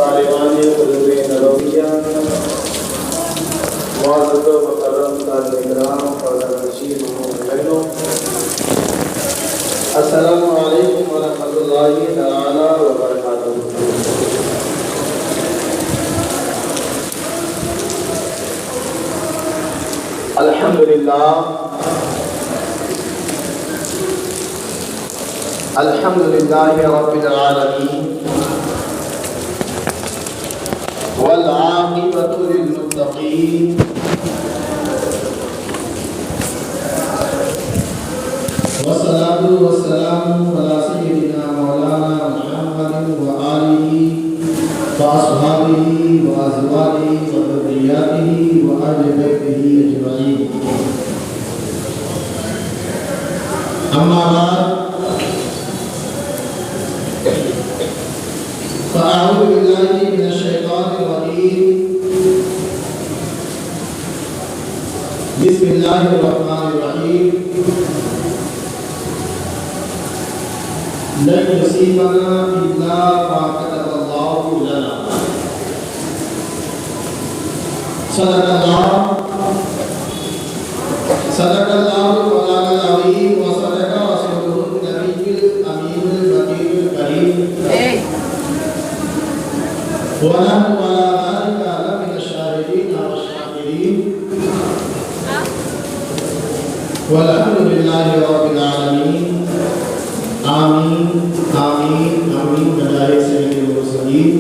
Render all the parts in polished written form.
طالبان علوم نبویہ، معزز و مکرم طالب کرام اور نشین بہنوں، السلام علیکم ورحمۃ اللہ تعالی وبرکاتہ۔ الحمدللہ رب العالمین والعاقبۃ للمتقین والصلاۃ والسلام علی سیدنا مولانا محمد وآلہ وأصحابہ وأزواجہ وذریاتہ وأہل بیتہ اجمعین، اما بعد فأعوذ باللہ من الشیطان الرجیم، بسم اللہ الرحمن الرحیم، لن يصيبنا إلا ما كتب الله لنا، صدق الله مولانا العظیم وصدق رسوله النبی الامین البشیر الکریم، ونحن على ذلك لمن الشاهدين والشاكرين، والحمد لله رب العالمين، آمین آمین آمین بجائے سید المرسلین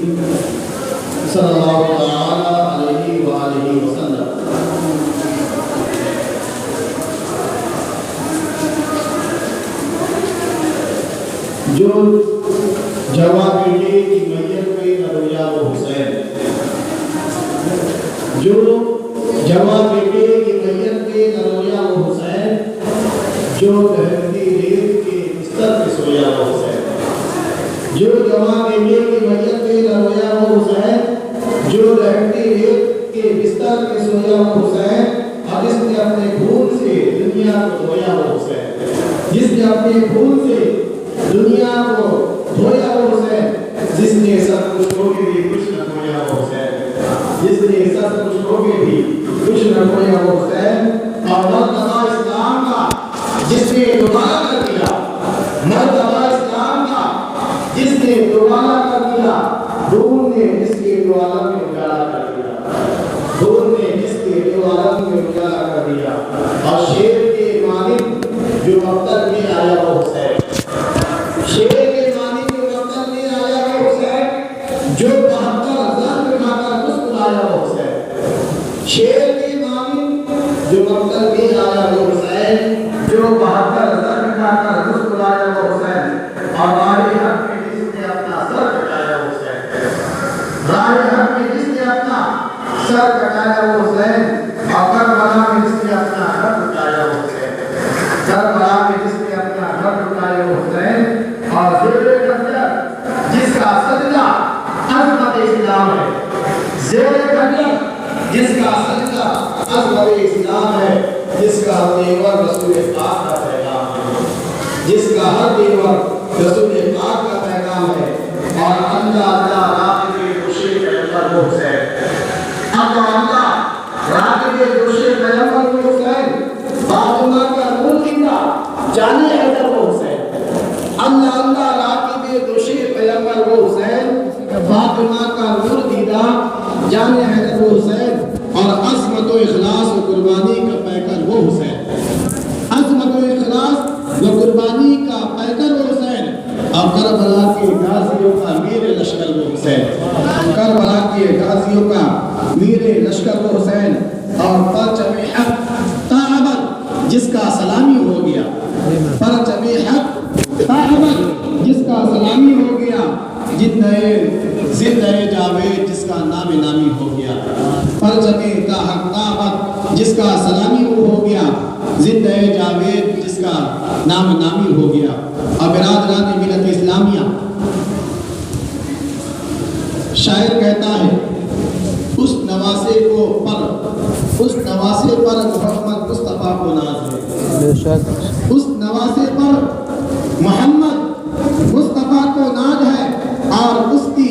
صلی اللہ تعالی علیہ وآلہ وسلم۔ جو جوان بیٹے کی میت پہ نرویا و حسین، جو جوان بیٹے کی میت پہ نرویا و حسین، جو دہتی ریت کے بستر پہ سویا و حسین، جو جوان بیٹے کی میت پہ نرویا و حسین، جو دہتی ریت کے بستر پہ سویا و حسین، اور جس نے اپنے خون سے دنیا کو دھویا و حسین، جس نے اپنے خون سے دنیا کو دھویا وہ حسین، جس نے سب کچھ ہو کے بھی کچھ نہ کھویا وہ حسین، جس نے سب کچھ ہو کے بھی کچھ نہ کھویا وہ حسین، اور مرتبہ اسلام کا جس نے دوبارہ کر دیا، مرتبہ اسلام کا جس نے دوبارہ کر دیا، دور نے جس کے دو عالم میں اجالا کر دیا، دور نے جس کے دو عالم میں اجالا کر دیا، اور شیر کے مانند جو مقتل میں آیا وہ حسین، شیر کے معنی جو مقتل میں آیا وہ حسین، جو 72,000 کھا کر مسکرایا وہ حسین، شیر کے معنی جو مقتل میں آیا وہ حسین، جو 72,000 کھا کر مسکرایا وہ حسین، اور راہ حق میں جس نے اپنا سر کٹایا وہ حسین، راہ حق میں جس نے اپنا سر کٹایا وہ حسین، اور کربلا میں جس نے اپنا گھر اٹھایا وہ حسین، کربلا میں جس نے اپنا گھر اٹھایا وہ حسین، اور زیر قدر جس کا سجدہ عظمت اسلام ہے، زیر قدر جس کا سجدہ عظمت اسلام ہے، جس کا ہر دیور رسول پاک کا پیغام ہے، جس کا ہر دیور رسول پاک کا پیغام ہے، اور اللہ راقب دوشی پیغمبر وہ حسین، اللہ راقب دوشی پیغمبر وہ حسین، فاطمہ کا نور دیدہ جانے حیدر وہ حسین، اللہ راقب دوشی پیغمبر وہ حسین، فاطمہ کا نور دیدہ جانے حیدر وہ حسین، اور عظمت و اخلاص و قربانی کا پیکر وہ حسین، عظمت و اخلاص و قربانی کا پیکر وہ حسین، اور کربلا کے غازیوں کا میر لشکر وہ حسین، کربلا کے غازیوں کا میر لشکر وہ حسین، اور پرچم حق تعبد جس کا سلامی ہو گیا، پرچم حق تعبد جس کا سلامی ہو گیا، زندہ جاوید جس کا نام نامی ہو گیا، پرچم حق تعبد جس کا سلامی ہو گیا، زندہ جاوید جس کا نام نامی ہو گیا۔ اور برادران ملت اسلامیہ، شاعر کہتا ہے اس نواسے پر محمد مصطفیٰ کو ناز ہے، اس نواسے پر محمد مصطفیٰ کو ناز ہے، اور اس کی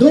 2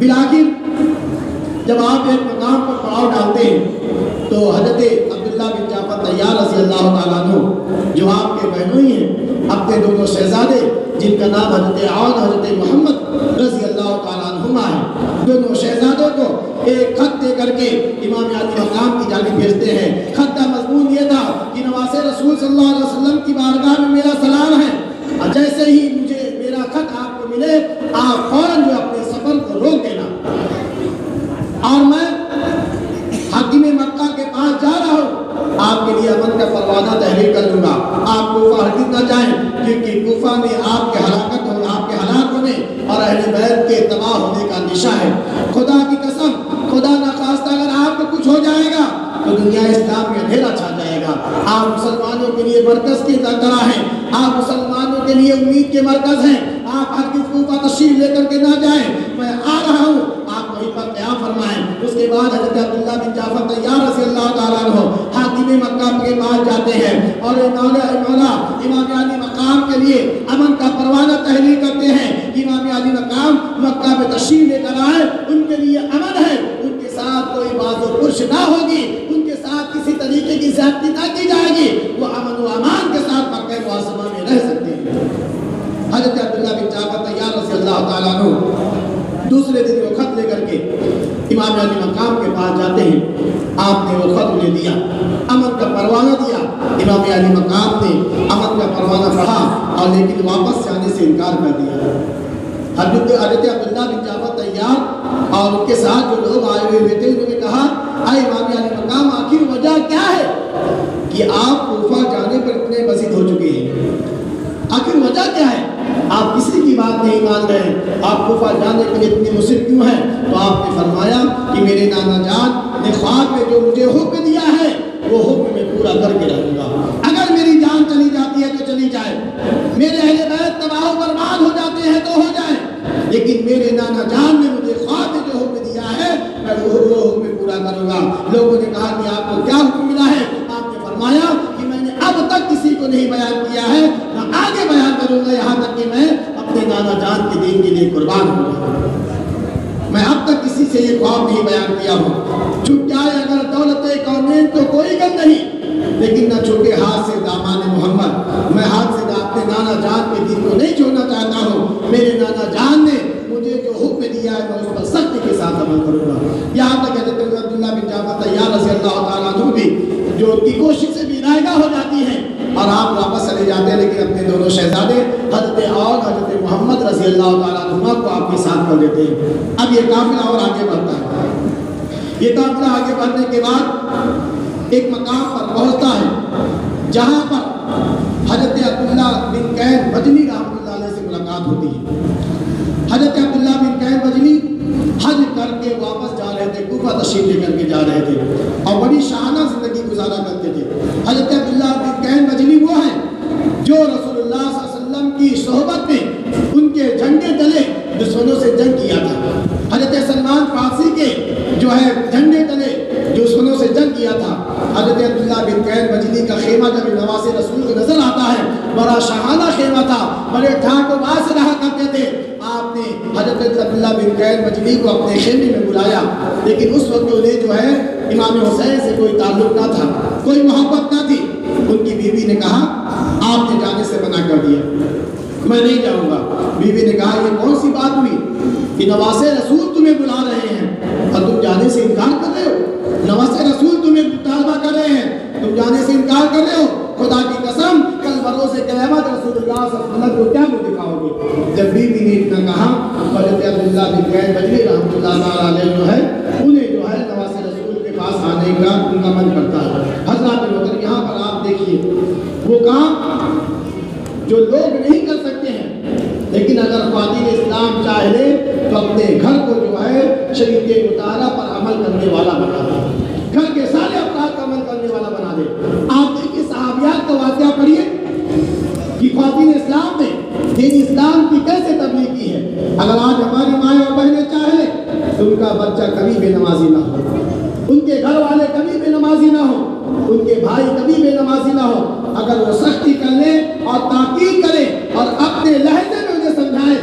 بالآخر جب آپ ایک مقام پر پڑاؤ ڈالتے ہیں تو حضرت عبداللہ بن جعفر طیار رضی اللہ تعالیٰ عنہ جو آپ کے بہنوئی ہیں، اپنے دونوں شہزادے جن کا نام حضرت عون حضرت محمد رضی اللہ تعالیٰ عنہما ہے، دونوں شہزادوں کو ایک خط دے کر کے امام عالی مقام کی جانب بھیجتے ہیں۔ خط کا مضمون یہ تھا کہ نواز رسول صلی اللہ علیہ وسلم کی بارگاہ میں میرا سلام ہے، اور جیسے ہی مجھے میرا خط آپ کو ملے آپ فوراً جو اپنے سفر کو روک دینا، اور میں حاکم مکہ کے پاس جا رہا ہوں، آپ کے لیے امن کا پروانہ تحریر کر دوں گا۔ آپ کوفہ ہرگز نہ جائیں، کیونکہ کوفہ میں آپ کے ہلاکت ہونے، آپ کے ہلاک ہونے اور اہل بیت کے تباہ ہونے کا اندیشہ ہے۔ خدا کی قسم، خدا نخواستہ اگر آپ کو کچھ ہو جائے گا تو دنیا اسلام میں اندھیرا چھا جائے گا۔ آپ مسلمانوں کے لیے مرکز کی طرح ہیں، آپ مسلمانوں کے لیے امید کے مرکز ہیں۔ آپ ہرگز کوفہ تشریف لے کر کے نہ جائیں، میں آ رہا ہوں، آپ وہیں پر قیام فرمائیں۔ اس کے بعد حضرت عبداللہ بن جعفر طیار رضی اللہ تعالیٰ عنہ حاکم مکہ کے پاس جاتے ہیں اور مولا امام علی مقام کے لیے امن کا پروانہ تحریر کرتے ہیں۔ امام علی مقام مکہ میں تشریف لے کر آئے، ان کے لیے امن ہے، ان کے ساتھ کوئی باز و پرش نہ ہوگی، ان کے ساتھ کسی طریقے کی زیادتی نہ کی جائے گی، وہ امن و امان کے ساتھ مکہ معظمہ میں رہ سکتے ہیں۔ حضرت عبداللہ بن جعفر طیار رضی اللہ تعالیٰ عنہ دوسرے دن وہ خط لے کر کے امام علی مقام کے پاس جاتے ہیں۔ آپ نے وہ خط انہیں دیا، امن کا پروانہ دیا۔ امام علی مقام نے امن کا پروانہ پڑھا اور لیکن واپس سے آنے سے انکار کر دیا۔ حضرت عبداللہ بن جعفر طیار اور ان کے ساتھ جو لوگ آئے ہوئے تھے انہوں نے کہا، اے امام علی مقام، آخر وجہ کیا ہے کہ آپ کوفہ جانے پر اتنے بزد ہو چکے ہیں؟ آخر وجہ کیا ہے؟ آپ کسی کی بات نہیں مان رہے، آپ کوفہ جانے کے لیے اتنے مصر کیوں ہیں؟ تو آپ نے فرمایا کہ میرے نانا جان نے خواب میں جو مجھے حکم دیا ہے وہ حکم میں پورا کر کے رہوں گا۔ اگر میری جان چلی جاتی ہے تو چلی جائے، میرے اہل بیت تباہ و برباد ہو جاتے ہیں تو ہو جائے، لیکن میرے نانا جان نے مجھے خواب میں جو حکم دیا ہے میں وہ حکم پورا کروں گا۔ لوگوں نے کہا کہ آپ کو کیا حکم ملا ہے؟ آپ نے فرمایا کہ میں نے اب تک کسی کو نہیں بیان کیا ہے، میں آگے بیان کروں گا یہاں تک کہ میں اپنے نانا جان کے دین کے لیے قربان ہوں۔ میں اب تک کسی سے یہ خواب نہیں بیان کیا ہوں۔ چھپ جائے اگر دولت کونین تو کوئی غم نہیں، لیکن نہ چھوٹے ہاتھ سے دامان محمد، میں ہاتھ سے اپنے نانا جان کے دین کو نہیں چھوڑنا چاہتا ہوں۔ میرے نانا جان نے مجھے جو حکم دیا ہے میں اس پر سختی کے ساتھ عمل کروں گا۔ یہاں تک حضرت عبداللہ بن جعفر طیار رضی اللہ تعالیٰ عنہ بھی جو ان کی کوشش سے بھی رائگاں ہو جاتی ہیں اور آپ واپس چلے جاتے ہیں، لیکن اپنے دونوں شہزادے حضرت عون حضرت محمد رضی اللہ تعالیٰ عنہ کو آپ کے ساتھ کر دیتے ہیں۔ اب یہ قافلہ اور آگے بڑھتا ہے۔ یہ قافلہ آگے بڑھنے کے بعد ایک مقام پر پہنچتا ہے جہاں پر حضرت عبداللہ بن قین بجلی رحمۃ اللہ علیہ سے ملاقات ہوتی ہے۔ حضرت عبداللہ بن قین بجلی حج کر کے واپس جا رہے تھے، کوفہ تشریف لے کر کے جا رہے تھے اور بڑی شاہانہ زندگی گزارا کرتے تھے۔ حضرت عبداللہ بن قین بجلی وہ ہیں جو رسول اللہ صلی اللہ علیہ وسلم کی صحبت میں ان کے جھنڈے تلے دشمنوں سے جنگ کیا تھا۔ حضرت سلمان فارسی کے جو ہے جھنڈے تلے دشمنوں سے جنگ کیا تھا۔ حضرت عبداللہ بن قین بجلی کا خیمہ جب نواز رسول کو نظر آتا ہے، بڑا شاہانہ خیمہ تھا، بڑے ٹھاٹ و باز رہا کرتے تھے۔ آپ نے حضرت عبداللہ بن قین بجلی کو اپنے خیمے میں بلایا، لیکن اس وقت انہیں جو ہے امام حسین سے کوئی تعلق نہ تھا، کوئی محبت نہ تھی۔ ان کی بیوی نے کہا آپ نے جانے سے منع کر دیا، میں نہیں جاؤں گا۔ بیوی نے کہا یہ کون سی بات ہوئی کہ نواز رسول تمہیں بلا رہے ہیں اور تم جانے سے انکار کر رہے ہو؟ نواز رسول تمہیں مطالبہ کر رہے ہیں، تم جانے سے انکار کر رہے ہو؟ خدا کی قسم کل بروز قیامت رسول اللہ صلی اللہ علیہ وسلم کو کیا منہ دکھاؤ گے؟ جب بیوی نے اتنا کہا، حضرت عبداللہ بن قین بجلی رحمۃ اللہ علیہ جو ہے انہیں جو ہے نواز رسول کے پاس آنے کا ان کا من کرتا ہے۔ حضرات محترم یہاں پر آپ دیکھیے وہ کام جو لوگ نہیں کر سکتے ہیں، لیکن اگر خواتین اسلام چاہ لے تو اپنے گھر کو جو ہے شریعت مطالعہ پر عمل کرنے والا بنا دے، گھر کے سارے افراد کا عمل کرنے والا بنا دے۔ آپ دیکھیے صحابیات کا واقعہ پڑھیے کہ خواتین اسلام نے دین اسلام کی کیسے تبلیغ کی ہے۔ اگر آج ہماری مائیں اور بہنیں چاہیں تو ان کا بچہ کبھی بے نمازی نہ ہو، ان کے گھر والے کبھی بے نمازی نہ ہو، ان کے بھائی کبھی بے نمازی نہ ہو، اگر وہ سختی کر لیں اور تاکید کریں اور اپنے لہجے میں انہیں سمجھائیں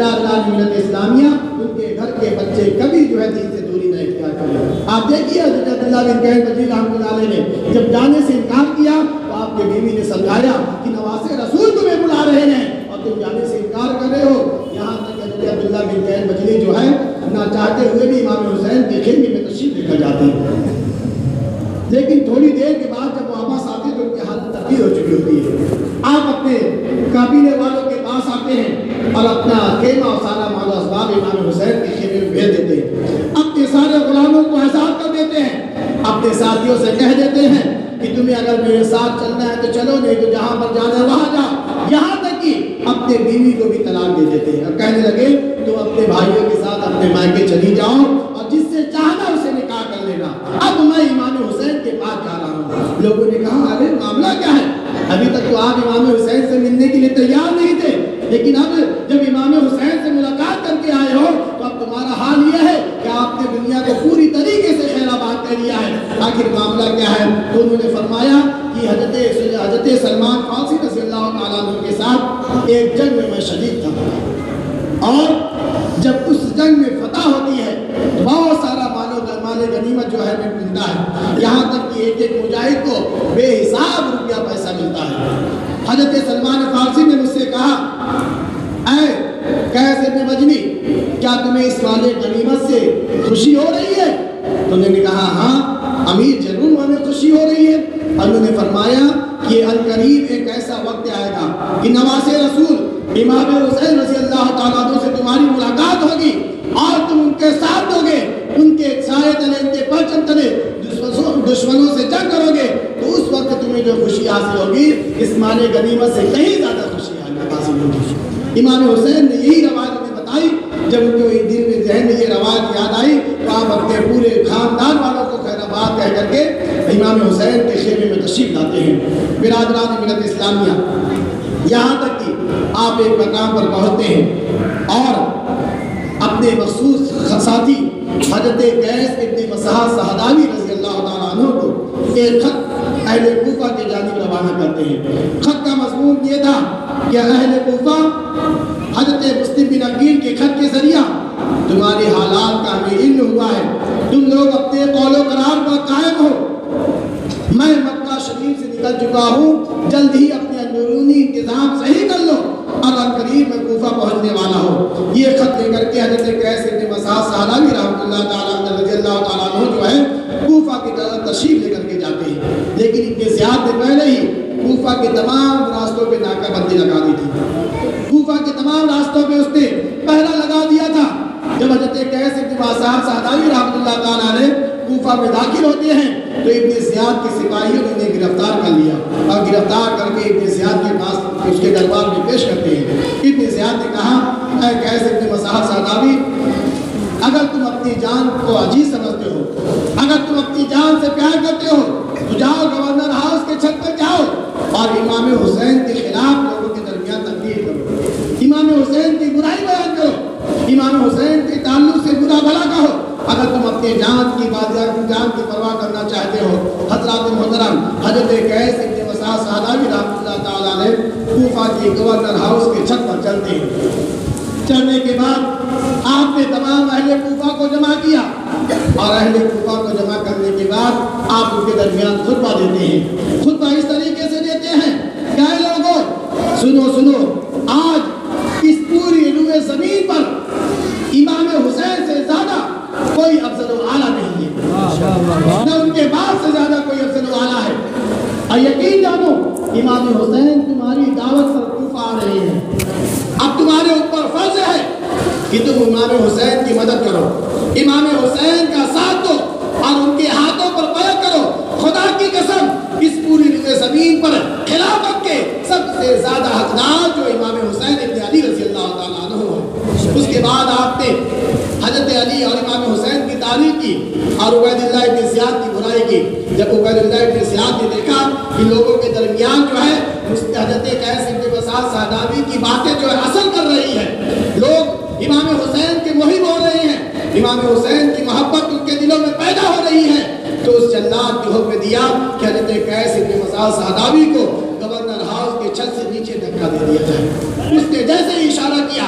برادران ملت اسلامیہ ان کے گھر کے بچے کبھی جو ہے دین سے دوری نہ اختیار کریں۔ آپ دیکھیے حضرت عبداللہ بن قیس بجلی رحمۃ اللہ علیہ نے جب جانے سے انکار کیا تو آپ کی بیوی نے سمجھایا کہ نواسے رسول تمہیں بلا رہے ہیں اور تم جانے سے انکار کر رہے ہو۔ یہاں تک حضرت عبداللہ بن قیس بجلی جو ہے نہ چاہتے ہوئے بھی امام حسین کے خیمے میں تشریف لے کر جاتے ہیں، لیکن تھوڑی دیر کے بعد جب واپس آتے تو ان کی حالت تبدیل ہو چکی ہوتی ہے۔ آپ اپنے قبیلے والوں کے پاس آتے ہیں اور اپنا خیمہ اور سارا مال و اسباب امام حسین کے خیمے میں بھیج دیتے ہیں، اپنے سارے غلاموں کو آزاد کر دیتے ہیں، اپنے ساتھیوں سے کہہ دیتے ہیں کہ تمہیں اگر میرے ساتھ چلنا ہے تو چلو، نہیں تو جہاں پر جانا ہے وہاں جاؤ۔ یہاں تک کہ اپنے بیوی کو بھی طلاق دے دیتے ہیں اور کہنے لگے تم اپنے بھائیوں کے ساتھ اپنے مائکے چلی جاؤ اور جس سے چاہنا اسے نکاح کر لینا، اب میں امام حسین کے پاس جا رہا ہوں۔ لوگوں نے کہا ارے معاملہ کیا ہے؟ ابھی تک تو آپ امام حسین سے ملنے کے لیے تیار نہیں تھے، لیکن اب جب امام حسین سے ملاقات کر کے آئے ہو تو اب تمہارا حال یہ ہے کہ آپ نے دنیا کو پوری طریقے سے خیر آباد کر لیا ہے، آخر معاملہ کیا ہے؟ تو انہوں نے فرمایا کہ حضرت سلمان فارسی رضی اللہ تعالیٰ عنہ کے ساتھ ایک جنگ میں شریک تھا، اور جب اس جنگ میں فتح ہوتی ہے تو بہت سارا مال غنیمت جو ہے ملتا ہے، یہاں تک کہ ایک ایک مجاہد کو بے حساب روپیہ پیسہ ملتا ہے۔ حضرت سلمان فارسی نے مجھ سے کہا اے قیس بن بجلی، کیا تمہیں اس مال غنیمت سے خوشی ہو رہی ہے؟ تو انہوں نے کہا ہاں امیر ضرور ہمیں خوشی ہو رہی ہے۔ اور انہوں نے فرمایا کہ القریب ایک ایسا وقت آئے گا کہ نواسے رسول امام حسین رضی اللہ تعالیٰ عنہ سے تمہاری ملاقات ہوگی اور تم ان کے ساتھ ہوگے، ان کے سائے تلے، ان کے پرچم تلے دشمنوں سے جنگ کرو گے، تو اس وقت تمہیں جو خوشی حاصل ہوگی اس مال غنیمت سے کہیں زیادہ خوشی حاصل ہوگی۔ امام حسین نے یہی روایت ہمیں بتائی، جب ان کے دل میں ذہن میں یہ روایت یاد آئی تو آپ اپنے پورے خاندان والوں کو خیر آباد کہہ کر کے امام حسین کے خیمے میں تشریف لاتے ہیں۔ برادران ملت اسلامیہ، یہاں تک کہ آپ ایک مقام پر پہنچتے ہیں اور اپنے مخصوص ساتھی حضرت قیس ابن مسعود صحداوی رضی اللہ تعالیٰ عنہ کو ایک خط اہل کوفہ کی جانب روانہ کرتے ہیں۔ خط کا مضمون یہ تھا کہ اہل کوفہ، حضرت مسلم بن عقیل کے خط کے ذریعہ تمہارے حالات کا ہمیں علم ہوا ہے، تم لوگ اپنے قول و قرار پر قائم ہو، میں مکہ شریف سے نکل چکا ہوں، جلد ہی اپنے اندرونی انتظام صحیح کر لو اور عنقریب میں کوفہ پہنچنے والا ہو۔ یہ خط لے کر کے حضرت قیس بن مسعود صحداوی رحمۃ اللہ تعالیٰ رضی اللہ تعالیٰ عنہ جو ہے کوفہ کی طرف تشریف لے کر کے جاتے ہیں، لیکن ابن زیاد نے پہلے ہی کوفہ کے تمام راستوں پہ ناکہ بندی لگا دی تھی، کوفہ کے تمام راستوں پہ اس نے پہرا لگا دیا تھا۔ جب حضرت قیس بن مسعود صحداوی رحمۃ اللہ تعالیٰ علیہ کوفہ میں داخل ہوتے ہیں تو ابن زیاد کے سپاہیوں نے انہیں گرفتار کر لیا اور گرفتار کر کے ابن زیاد کے پاس اس کے دربار میں پیش کرتے ہیں۔ ابن زیاد نے کہا اے قیس بن مسعود صحداوی، اگر تم اپنی جان کو عزیز سمجھتے ہو، اگر تم اپنی جان سے پیار کرتے ہو تو جاؤ گورنر ہاؤس کے چھت پر جاؤ اور امام حسین کے خلاف لوگوں کے درمیان تقریر کرو، امام حسین کی برائی بیان کرو، امام حسین کے تعلق سے برا بھلا کہو۔ اگر تم اپنے جان کی پرواہ کرنا چاہتے ہو، حضرات محترم حضرت قیس بن مسعود صحداوی رحمۃ اللہ تعالیٰ علیہ کوفہ کی گورنر ہاؤس کے چھت پر چلتے ہیں۔ چلنے کے بعد آپ نے تمام اہل کوفہ کو جمع کیا اور اہل کوفہ کو جمع کرنے کے بعد آپ ان کے درمیان خطبہ دیتے ہیں۔ خطبہ اس طریقے سے دیتے ہیں کہ اے لوگوں سنو، آج اس پوری روئے زمین پر امام حسین سے زیادہ کوئی افضل و اعلیٰ نہیں ہے، نہ ان کے بعد سے زیادہ کوئی افضل و اعلیٰ ہے، اور یقین جانو امام حسین تمہاری دعوت پر کوفہ آ رہے ہیں، اب تمہارے اوپر فرض ہے کہ تم امام حسین کی مدد کرو، امام حسین کا ساتھ دو اور ان کے ہاتھوں پر بیعت کرو۔ خدا کی قسم اس پوری روئے زمین پر خلافت کے سب سے زیادہ حقدار جو امام حسین ابن علی رضی اللہ تعالیٰ عنہ ہے۔ اس کے بعد آپ نے حضرت علی اور امام حسین کی تعریف کی اور عبید اللہ ابن زیاد کی برائی کی۔ جب عبید اللہ ابن زیاد نے دیکھا کہ لوگوں کے درمیان جو ہے حضرت قیس بن مسعود صحداوی کی باتیں جو ہے اثر کر رہی ہیں، لوگ امام حسین کے محب ہو رہے ہیں، امام حسین کی محبت ان کے دلوں میں پیدا ہو رہی ہے، تو اس جلاد نے حکم دیا کہ حضرت قیس بن مسعود صحداوی کو گورنر ہاؤس کے چھت سے نیچے دھکا دے دیا جائے۔ اس نے جیسے ہی اشارہ کیا،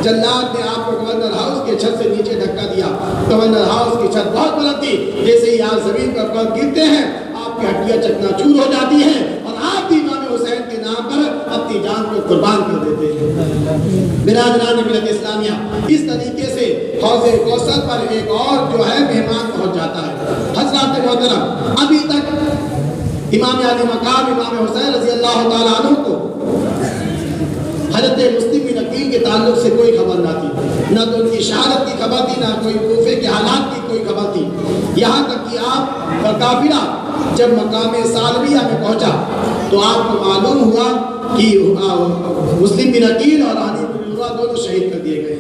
جلاد نے آپ کو گورنر ہاؤس کے چھت سے نیچے دھکا دیا۔ گورنر ہاؤس کی چھت بہت بلند تھی، جیسے ہی آپ زمین پر پاؤں گرتے ہیں آپ کی ہڈیاں چکنا چور ہو جاتی ہیں اور آپ بھی امام حسین کے نام پر اپنی جان کو قربان کر دیتے ہیں۔ برادران ملت اسلامیہ، اس طریقے سے حوض کوثر پر ایک اور جو ہے مہمان پہنچ جاتا ہے۔ حضرات محترم، ابھی تک امام علی مقام امام حسین رضی اللہ تعالیٰ عنہ کو حضرت مسلم بن عقیل کے تعلق سے کوئی خبر نہ تھی، نہ تو ان کی شہادت کی خبر تھی، نہ کوئی کوفے کے حالات کی کوئی خبر تھی۔ یہاں تک کہ آپ کا قافلہ جب مقام سالمیہ میں پہنچا تو آپ کو معلوم ہوا کہ مسلم بن عقیل اور علی بن عروہ دونوں شہید کر دیے گئے۔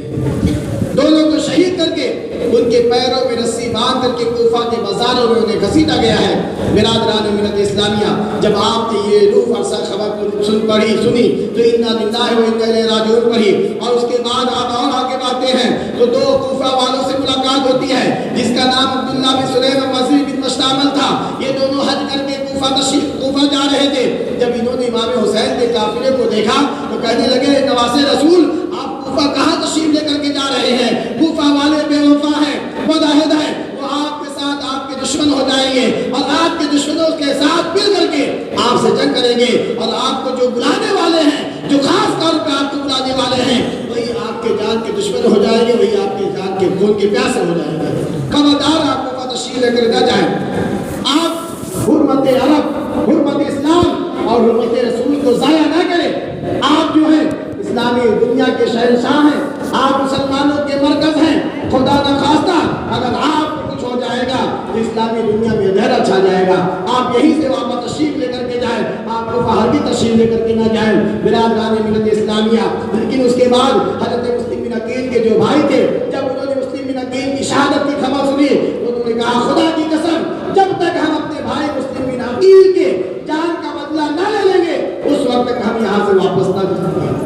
دونوں کو شہید کر کے ان کے پیروں میں رسی باندھ کر کے کوفہ کے بازاروں میں انہیں گھسیٹا گیا ہے۔ برادران ملت اسلامیہ، جب آپ نے یہ روح افزا خبر سنی تو انا للہ و انا الیہ راجعون پڑھی، اور اس کے بعد آپ اور آگے بڑھتے ہیں تو دو کوفہ والوں سے ملاقات ہوتی ہے جس کا نام عبداللہ بن سلیم اور وزیر بن مشتعمل تھا۔ یہ دونوں حج کر کے کوفہ جا رہے تھے۔ جب انہوں نے امام حسین کے قافلے کو دیکھا تو کہنے لگے، نواسے رسول آپ کوفہ کہاں تشریف لے کر کے جا رہے ہیں؟ کوفہ والے بے وفا ہیں، مجاہد ہیں، وہ آپ کے ساتھ آپ کے دشمن ہو جائیں گے اور آپ کے دشمنوں کے ساتھ مل کر کے آپ سے جنگ کریں گے، اور آپ کو جو بلانے والے ہیں، جو خاص طور پہ آپ کو بلانے والے ہیں، وہی آپ کے جان کے دشمن ہو جائیں گے، وہی آپ کے جان کے خون کے پیاسے ہو جائیں گے۔ خبردار آپ کوفہ تشریف لے کر نہ جائیں۔ آپ حرمت عرب، حرمت اسلام اور حرمت رسول کو ضائع نہ کریں۔ آپ جو ہیں اسلامی دنیا کے شہنشاہ ہیں، آپ مسلمانوں کے مرکز ہیں۔ خدا نہ خواستہ اگر آپ کو کچھ ہو جائے گا تو اسلامی دنیا میں اندھیرا چھا جائے گا۔ آپ یہیں سے واپس تشریف لے کر کے جائیں، آپ کو باہر بھی تشریف لے کر کے نہ جائیں۔ برادران ملت اسلامیہ، لیکن اس کے بعد حضرت مسلم بن عقیل کے جو بھائی تھے، جب انہوں نے مسلم بن عقیل کی شہادت کی خبر سنی تو انہوں نے کہا، خدا کی قسم جب تک ہم اپنے بھائی مسلم بن عقیل کے جان کا بدلہ نہ لے لیں گے اس وقت تک ہم یہاں سے واپس نہ جائیں گے۔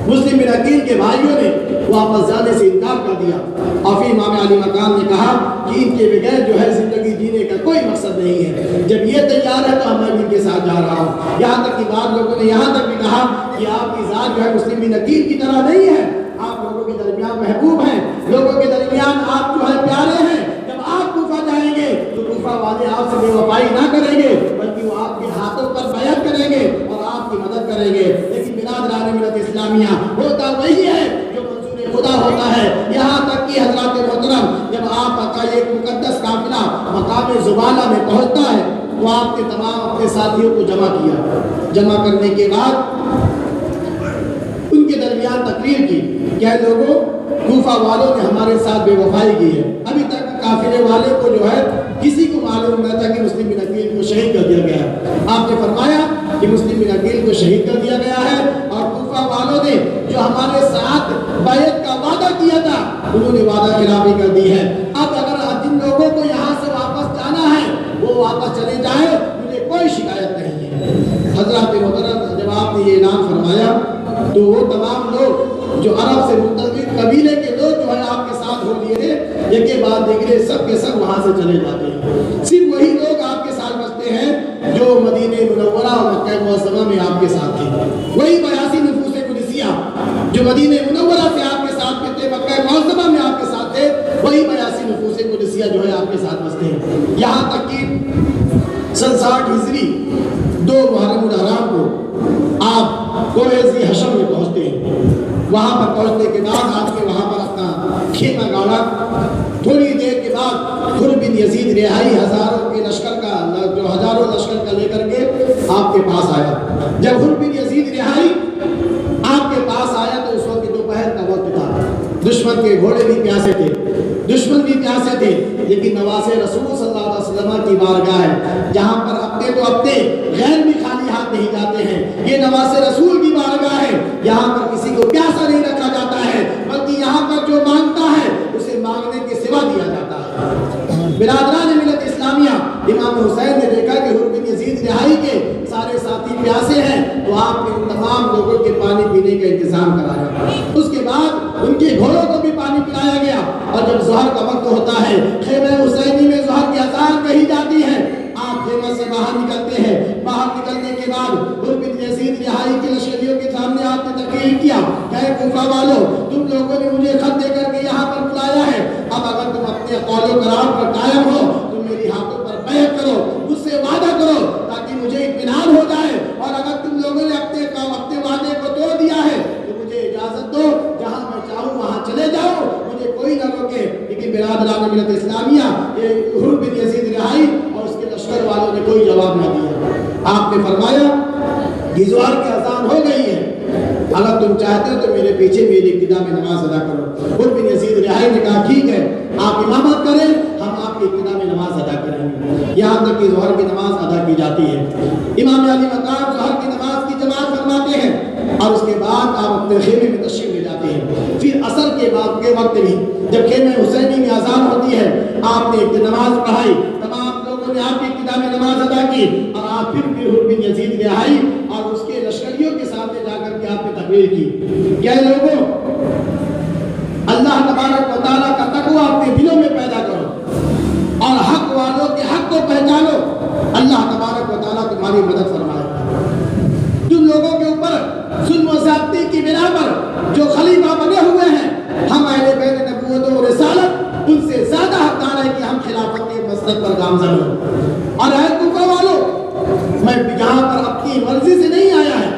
مسلم بن عقیل کے بھائیوں نے واپس جانے سے انکار کر دیا، اور پھر امام علی مقام نے کہا کہ ان کے بغیر جو ہے زندگی جینے کا کوئی مقصد نہیں ہے، جب یہ تیار ہے تو میں بھی ان کے ساتھ جا رہا ہوں۔ یہاں تک کہ بعض لوگوں نے یہاں تک بھی کہا کہ آپ کی ذات جو ہے مسلم بن عقیل کی طرح نہیں ہے، آپ لوگوں کے درمیان محبوب ہیں، لوگوں کے درمیان آپ جو ہے پیارے ہیں۔ جب آپ کوفہ جائیں گے تو کوفہ والے آپ سے بے وفائی نہ کریں گے بلکہ وہ آپ کے ہاتھوں پر بیعت کریں گے اور آپ کی مدد کریں گے۔ لیکن برادران ملت اسلامیہ، ہوتا وہی ہے جو منظور خدا ہوتا ہے۔ یہاں تک کہ حضرات محترم، جب آپ کا ایک مقدس قافلہ مقام زبالہ میں پہنچتا ہے تو آپ نے تمام اپنے ساتھیوں کو جمع کیا۔ جمع کرنے کے بعد ان کے درمیان تقریر کی کہ اے لوگوں، کوفہ والوں نے ہمارے ساتھ بے وفائی کی ہے۔ ابھی تک قافلے والے کو جو ہے کسی کو معلوم نہ تھا کہ مسلم بن عقیل کو شہید کر دیا گیا ہے۔ آپ نے فرمایا کہ مسلم بن عقیل کو شہید کر دیا گیا ہے، اور کوفہ والوں نے جو ہمارے ساتھ بیعت کا وعدہ کیا تھا انہوں نے وعدہ خلافی کر دی ہے۔ اب اگر جن لوگوں کو یہاں سے واپس جانا ہے وہ واپس چلے جائیں، مجھے کوئی شکایت نہیں ہے۔ حضرات محترم، جب آپ نے یہ اعلان فرمایا تو وہ تمام لوگ جو عرب سے منتظر قبیلے کے لوگ جو ہے آپ کے ساتھ ہو لیے تھے، ایک کے بعد دیکھے سب کے سب وہاں سے چلے جاتے ہیں۔ صرف وہی لوگ آپ کے ساتھ بستے ہیں جو مدینہ منورہ اور مکہ معظمہ میں آپ کے ساتھ تھے۔ وہی 82 نفوس قدسیہ جو مدینہ منورہ سے آپ کے ساتھ میں تھے، مکہ معظمہ میں آپ کے ساتھ تھے، وہی 82 نفوس قدسیہ جو ہے آپ کے ساتھ بستے ہیں۔ یہاں تک کہ سن 60 ہجری 2 محرم الحرام کو آپ کوہ ذی حشم میں پہنچتے ہیں۔ وہاں پر پہنچنے کے بعد آپ کے وہاں پر اپنا خیمہ گاڑا۔ تھوڑی دیر کے بعد حر بن یزید رہائی ہزاروں کے لشکر کا جو ہزاروں لشکر کا لے کر کے آپ کے پاس آیا۔ جب حر بن یزید رہائی آپ کے پاس آیا تو اس وقت دوپہر کا وقت تھا، دشمن کے گھوڑے بھی پیاسے تھے، دشمن بھی پیاسے تھے، لیکن نواز رسول صلی اللہ علیہ وسلم کی بارگاہ ہے جہاں پر اپنے تو اپنے غیر بھی خالی ہاتھ نہیں جاتے ہیں، یہ نواز رسول کی بارگاہ ہے، یہاں پر کسی کو پیاسا نہیں رکھا جاتا ہے، بلکہ یہاں پر جو مانگتا ہے اسے مانگنے کے سوا دیا جاتا ہے۔ برادران ملت اسلامیہ، امام حسین نے دیکھا کہ حر بن یزید رہائی کے سارے ساتھی پیاسے ہیں تو آپ نے ان تمام لوگوں کے پانی پینے کا انتظام کرایا۔ اس کے بعد ان کے گھوڑوں کو بھی پانی پلایا گیا، اور جب ظہر کا وقت ہوتا ہے، خیمہ حسینی میں ظہر کی اذان کہی جاتی ہے، آپ خیمہ سے باہر نکلتے ہیں۔ باہر نکلنے کے بعد حر بن یزید رہائی کے لشکریوں کے سامنے آپ نے تقریر کوفہ والوں تم لوگوں نے مجھے خط دے کر کے یہاں پر بلایا ہے، اب اگر تم اپنے قول و قرار پر قائم ہو تو میری ہاتھوں پر بیعت کرو، مجھ سے وعدہ کرو تاکہ مجھے اطمینان ہو جائے، اور اگر تم لوگوں نے اپنے وعدے کو توڑ دیا ہے تو مجھے اجازت دو، جہاں میں چاہوں وہاں چلے جاؤ، مجھے کوئی نہ روکے۔ لیکن برادران ملت اسلامیہ حر بن یزید رہائی اور اس کے لشکر والوں نے کوئی جواب نہ دیا۔ آپ نے فرمایا ظہر کی اذان ہو گئی ہے، اگر تم چاہتے ہو تو میرے پیچھے میری ابتدا میں نماز ادا کرو۔ حر بن یزید رہائی نے کہا ٹھیک ہے، آپ امامت کریں، ہم آپ کی ابتدا میں نماز ادا کریں گے، یہاں تک کہ ظہر کی نماز ادا کی جاتی ہے۔ امام علی مقام ظہر کی نماز کی جماعت فرماتے ہیں اور اس کے بعد آپ اپنے خیمے میں تشریف لے جاتے ہیں۔ پھر عصر کے بعد کے وقت بھی جب خیمہ حسینی میں اذان ہوتی ہے، آپ نے ایک نماز پڑھائی، تمام لوگوں نے آپ کی ابتدا میں نماز ادا کی، اور آپ پھر حر بن یزید رہائی اور اس کے لشکریوں کے سامنے جا کر کے آپ نے تکبیر کی کہ اے لوگوں، اللہ تبارک و تعالیٰ کا تقویٰ اپنے دلوں میں پیدا کرو اور حق والوں کے حق کو پہچانو، اللہ تبارک و تعالیٰ تمہاری مدد فرمائے گا۔ تم لوگوں کے اوپر ظلم و زیادتی کی بنا پر جو خلیفہ بنے ہوئے ہیں، ہم اہل بیت نبوت و رسالت ان سے زیادہ حقدار ہے کہ ہم خلافت کے مسلک پر گامزن ہوں۔ اور اے کوفہ والوں، میں یہاں پر اپنی مرضی سے نہیں آیا ہے،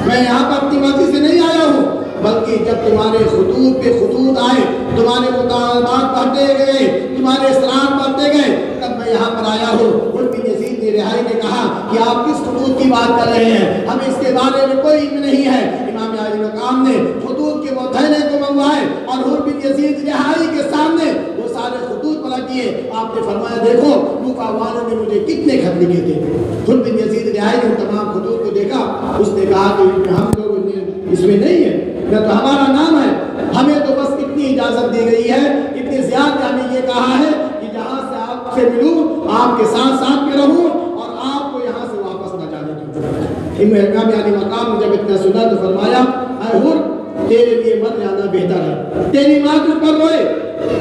میں یہاں پر اپنی مرضی سے نہیں آیا ہوں، بلکہ جب تمہارے خطوط پہ خطوط آئے، تمہارے مطالبات پڑھتے گئے، تمہارے اسرار پڑھتے گئے، تب میں یہاں پر آیا ہوں۔ حر بن یزید رہائی نے کہا کہ آپ کس خطوط کی بات کر رہے ہیں، ہمیں اس کے بارے میں کوئی علم نہیں ہے۔ امام علی مقام نے خطوط کے وہ تھیلے کو منگوائے اور حر بن یزید رہائی کے سامنے وہ سارے خطوط پلٹ دیے۔ آپ نے فرمایا دیکھو کوفہ والوں نے مجھے کتنے خط لکھے تھے۔ حر بن یزید رہائی نے تمام خطوط کو دیکھا، اس نے کہا کہ ہم لوگ اس میں نہیں ہے، نہ تو ہمارا نام ہے، ہمیں تو بس اتنی اجازت دی گئی ہے، اتنی زیادہ ہمیں یہ کہا ہے کہ جہاں سے آپ سے ملوں آپ کے ساتھ ساتھ میں رہوں اور آپ کو یہاں سے واپس نہ جانے دوں۔ امام علی مقام نے جب اتنا سنا تو فرمایا اے حر، تیرے لیے مر جانا بہتر ہے، تیری ماں تجھ پر روئے،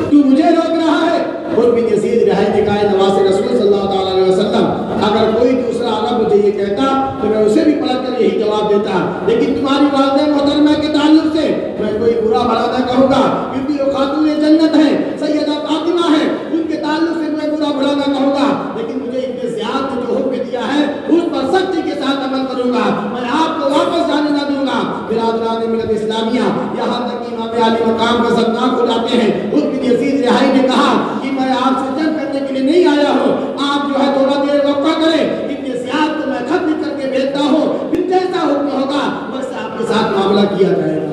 تو مجھے روک رہا ہے۔ حر بن یزید رہائی نے کہا نواز رسول صلی اللہ علیہ وسلم، اگر کوئی دوسرا عرب مجھے یہ کہتا تو میں اسے بھی پلٹ کر یہی جواب دیتا، لیکن تمہاری والدہ محترمہ کے تعلق سے میں کوئی برا بھلا نہ کہوں گا، کیونکہ وہ خاتون جنت ہیں، سیدہ فاطمہ ہیں، ان کے تعلق سے میں برا بھلا نہ کہوں گا، لیکن مجھے ابن زیاد نے جو حکم دیا ہے اس پر سختی کے ساتھ عمل کروں گا، میں آپ کو واپس جانے نہ دوں گا۔ برادران ملت اسلامیہ، یہاں تک کہ امام علی مقام کا سرناک ہو جاتے ہیں۔ حر بن یزید رہائی نے کہا کہ میں آپ سے جنگ کرنے کے لیے نہیں آیا ہوں، آپ جو ہے تھوڑا دیر وقفہ کریں، ابن زیاد کو میں خط لکھ کر کے بھیجتا ہوں، پھر جیسا حکم ہوگا ویسے آپ کے ساتھ معاملہ کیا جائے گا۔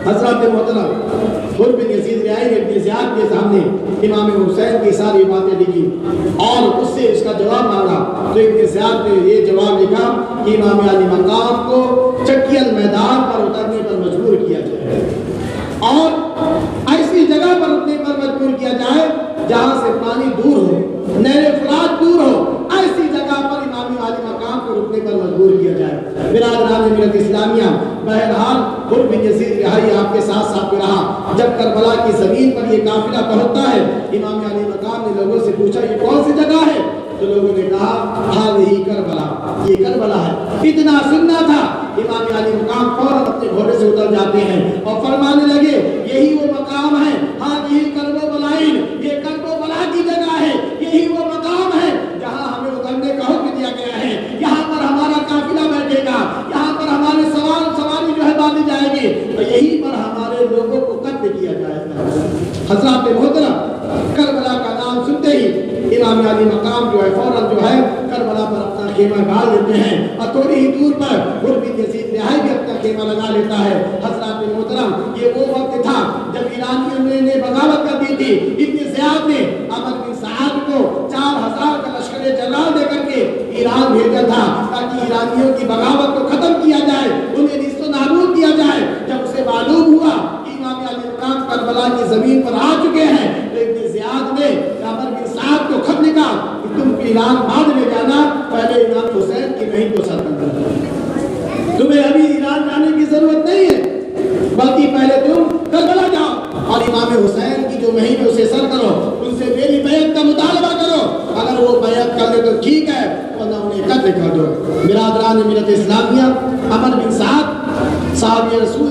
حضرات محترم، حر بن یزید رہائی نے ابن زیاد کے سامنے امام حسین کی ساری باتیں لکھی اور اس سے اس کا جواب مانگا، تو ابن زیاد نے یہ جواب لکھا کہ امام علی مقام کو چکیل میدان پر اترنے پر مجبور کیا جائے اور ایسی جگہ پر اترنے پر مجبور کیا جائے جہاں سے پانی دور ہو، نہر فرات دور ہو، ایسی جگہ پر امام علی مقام کو رکنے پر مجبور کیا جائے۔ برادران ملت اسلامیہ، بہرحال حر بن یزید رہائی آپ کے ساتھ ساتھ رہا۔ جب کربلا کی زمین پر یہ قافلہ پہنچتا ہے، امام علی مقام نے لوگوں سے پوچھا یہ کون سی جگہ ہے، تو لوگوں نے کہا ہاں وہی کربلا، یہ کربلا ہے۔ اتنا سننا تھا، امام علی مقام فوراً اپنے گھوڑے سے اتر جاتے ہیں اور فرمانے لگے یہی وہ مقام ہے، ہاں یہی کرب و بلائن، یہ کرب و بلا کی جگہ ہے، یہی وہ مقام ہے جہاں ہمیں اترنے کا حکم دیا گیا ہے، یہاں پر ہمارا قافلہ بیٹھے گا، یہاں پر ہمارے سواری جو ہے باندھی جائے گی، اور یہیں پر ہمارے لوگوں کو قتل کیا جائے گا۔ حضرات محترم، کربلا کا نام سنتے ہی امام علی مقام جو ہے فوراً جو ہے کربلا پر اپنا خیمہ ڈال دیتے ہیں اور تھوڑی ہی دور پر حر بن یزید رہائی بھی اپنا خیمہ لگا لیتا ہے۔ حضرات محترم، یہ وہ وقت تھا جب ایرانیوں نے بغاوت کر دی تھی۔ ابن زیاد نے عمر بن سعد کو 4000 کا لشکر جلال دے کر کے ایران بھیجا تھا تاکہ ایرانیوں کی بغاوت کو ختم کیا جائے، انہیں نیست و نابود کیا جائے۔ جب اسے معلوم ہوا کہ امام علی مقام کربلا کی زمین پر آ چکے ہیں تو ابن زیاد نے عمر بن سعد کو خط لکھا کہ تم ایران بعد میں جانا، پہلے امام حسین کی مہم کو سر کرنا، تمہیں ابھی ایران جانے کی ضرورت نہیں ہے، بلکہ پہلے تم کربلا جاؤ اور امام حسین کی جو مہم ہے اسے سر کرو، ان سے میری بیعت کا مطالبہ کرو، اگر وہ بیعت کر لے تو ٹھیک ہے ورنہ انہیں قتل کر دو۔ برادران ملت اسلامیہ، عمر بن سعد صحابی رسول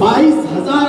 22,000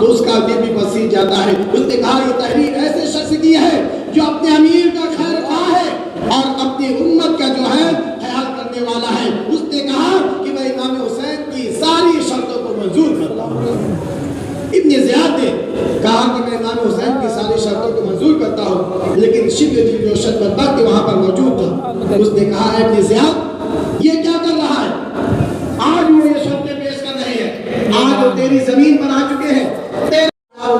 تو اس کا دل بھی پسیج جاتا ہے۔ اس نے کہا یہ تحریر ایسے شخص کی ہے جو اپنے امیر کا خیر خواہ ہے اور اپنی امت کا جو ہے خیال کرنے والا ہے۔ اس نے کہا کہ میں امام حسین کی ساری شرطوں کو منظور کرتا ہوں۔ ابن زیاد نے کہا کہ میں امام حسین کی ساری شرطوں کو منظور کرتا ہوں، لیکن شبل جوشن بدبخت وہاں پر موجود تھا۔ اس نے کہا اے ابن زیاد یہ کیا کر رہا ہے؟ آج وہ یہ شرطیں پیش کر رہے ہیں، آج وہ تیری زمین پر آ چکے ہیں، تیرے